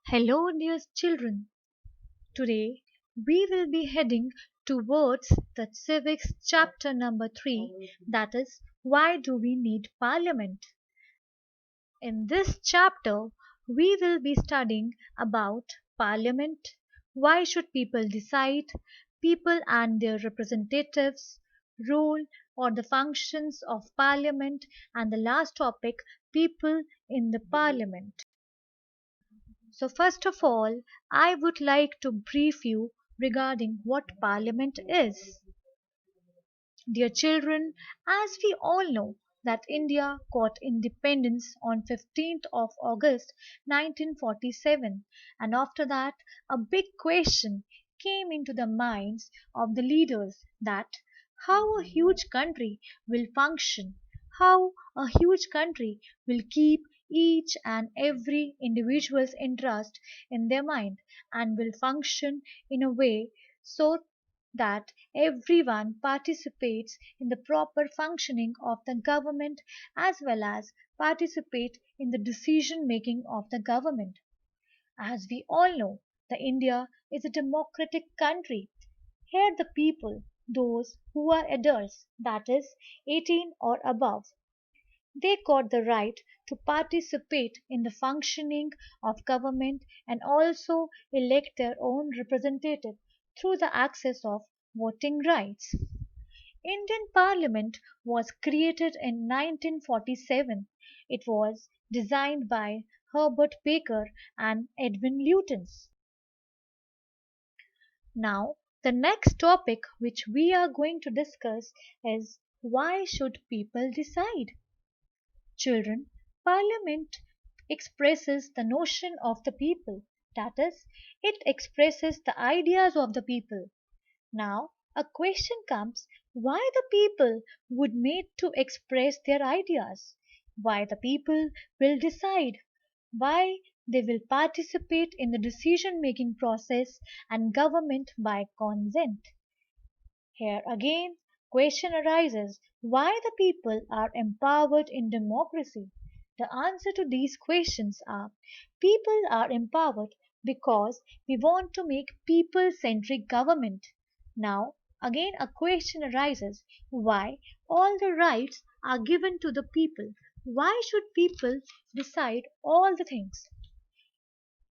Hello, dear children. Today we will be heading towards the civics chapter number 3, that is, why do we need parliament? In this chapter, we will be studying about parliament, why should people decide, people and their representatives, role or the functions of parliament, and the last topic, people in the parliament. So, first of all, I would like to brief you regarding what Parliament is. Dear children, as we all know that India got independence on 15th of August 1947, and after that a big question came into the minds of the leaders that how a huge country will function, how a huge country will keep each and every individual's interest in their mind and will function in a way so that everyone participates in the proper functioning of the government as well as participate in the decision making of the government. As we all know, the India is a democratic country. Here the people, those who are adults, that is 18 or above, they got the right to participate in the functioning of government and also elect their own representative through the access of voting rights. Indian Parliament was created in 1947. It was designed by Herbert Baker and Edwin Lutyens. Now, the next topic which we are going to discuss is why should people decide? Children, Parliament expresses the notion of the people, that is, it expresses the ideas of the people. Now, a question comes why the people would need to express their ideas, why the people will decide, why they will participate in the decision making process and government by consent. Here again, question arises why the people are empowered in democracy. The answer to these questions are people are empowered because we want to make people centric government. Now, again, a question arises why all the rights are given to the people. Why should people decide all the things?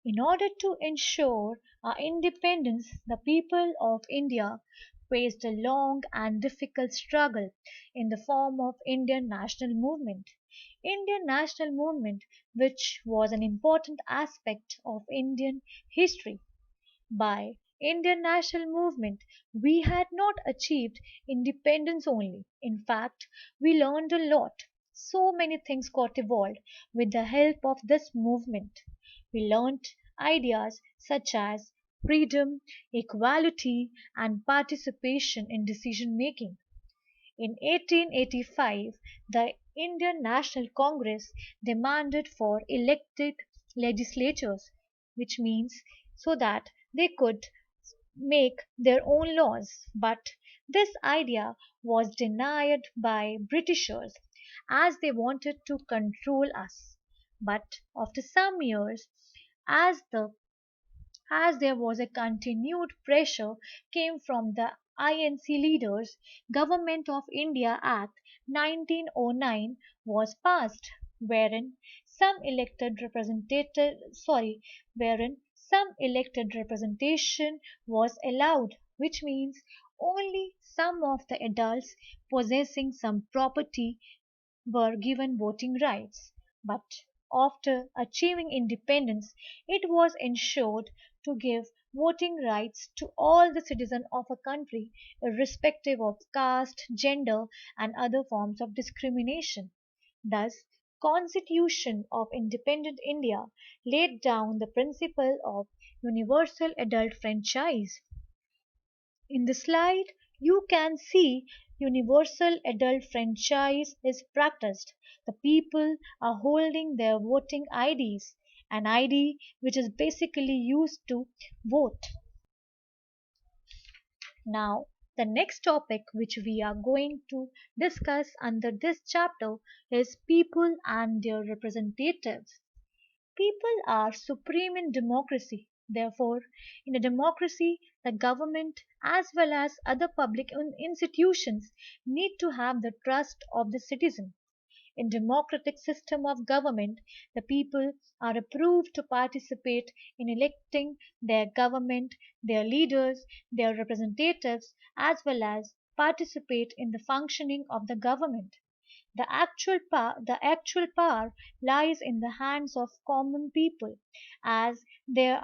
In order to ensure our independence, the people of India faced a long and difficult struggle in the form of Indian national movement. Indian national movement, which was an important aspect of Indian history. By Indian national movement, we had not achieved independence only. In fact, we learned a lot. So many things got evolved with the help of this movement. We learned ideas such as freedom, equality, and participation in decision making. In 1885, the Indian National Congress demanded for elected legislatures, which means so that they could make their own laws. But this idea was denied by Britishers as they wanted to control us. But after some years, as the as there was a continued pressure came from the INC leaders, Government of India Act 1909 was passed, wherein some elected representative wherein some elected representation was allowed, which means only some of the adults possessing some property were given voting rights. But after achieving independence, it was ensured to give voting rights to all the citizens of a country, irrespective of caste, gender, and other forms of discrimination. Thus, Constitution of Independent India laid down the principle of universal adult franchise. In the slide, you can see universal adult franchise is practiced. The people are holding their voting IDs, an ID which is basically used to vote. Now, The next topic which we are going to discuss under this chapter is people and their representatives. People are supreme in democracy. Therefore, in a democracy, the government as well as other public institutions need to have the trust of the citizen. In democratic system of government, the people are approved to participate in electing their government, their leaders, their representatives, as well as participate in the functioning of the government. The actual power lies in the hands of common people, as they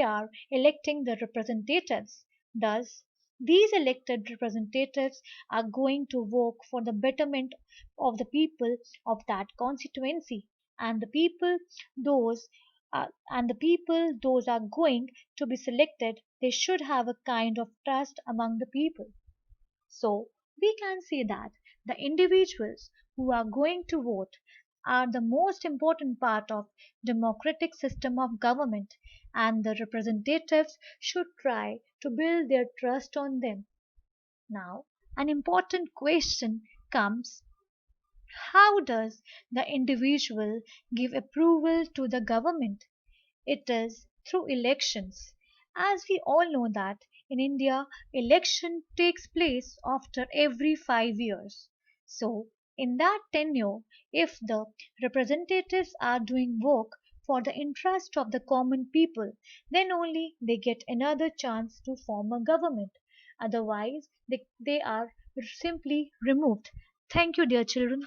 are electing the representatives. Thus, these elected representatives are going to work for the betterment of the people of that constituency, and the people those those are going to be selected, they should have a kind of trust among the people. So we can say that the individuals who are going to vote are the most important part of democratic system of government, and the representatives should try to build their trust on them. Now, an important question comes: how does the individual give approval to the government? It is through elections. As we all know that in India, election takes place after every 5 years. So, in that tenure, if the representatives are doing work for the interest of the common people, then only they get another chance to form a government. Otherwise, they are simply removed. Thank you, dear children.